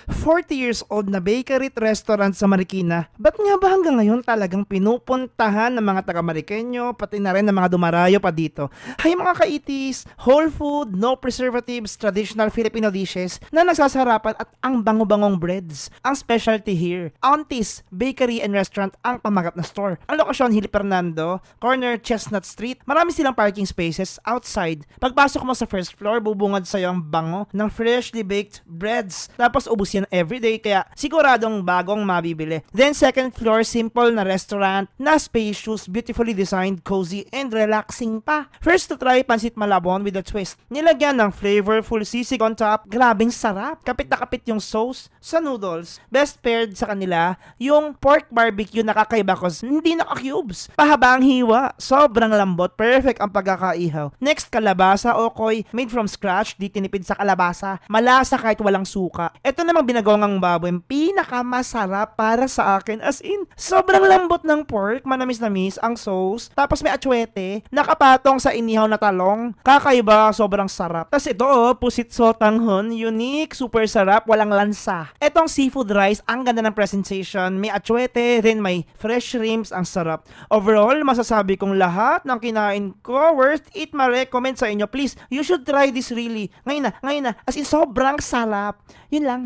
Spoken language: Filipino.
40 years old na bakery at restaurant sa Marikina, ba't nga ba hanggang ngayon talagang pinupuntahan ng mga taga-Marikenyo, pati na rin ng mga dumarayo pa dito? Hay mga kaitis, whole food, no preservatives, traditional Filipino dishes na nagsasarapan at ang bango-bangong breads. Ang specialty here, Aunties Bakery and Restaurant ang pamagat na store. Ang lokasyon, Hili Fernando, corner Chestnut Street. Marami silang parking spaces outside. Pagpasok mo sa first floor, bubungad sa'yo ang bango ng freshly baked breads. Tapos ubus yan everyday, kaya siguradong bagong mabibili. Then second floor, simple na restaurant na spacious, beautifully designed, cozy, and relaxing pa. First to try, pansit malabon with a twist. Nilagyan ng flavorful sisig on top. Grabing sarap. Kapit na kapit yung sauce sa noodles. Best paired sa kanila, yung pork barbecue na kakaiba cause hindi naka-cubes. Pahabang hiwa. Sobrang lambot. Perfect ang pagkakaihaw. Next, kalabasa okoy. Made from scratch. Di tinipid sa kalabasa. Malasa kahit walang suka. Ito namang binagawang baboy, pinakamasarap para sa akin. As in, sobrang lambot ng pork, manamis-namis ang sauce, tapos may atsuete, nakapatong sa inihaw na talong. Kakaiba, sobrang sarap. Tapos ito, pusit sotanghon, unique, super sarap, walang lansa. Etong seafood rice, ang ganda ng presentation, may atsuete, rin may fresh shrimps, ang sarap. Overall, masasabi kong lahat ng kinain ko, worth it, ma-recommend sa inyo. Please, you should try this really. Ngayon na, as in, sobrang sarap. Yun lang.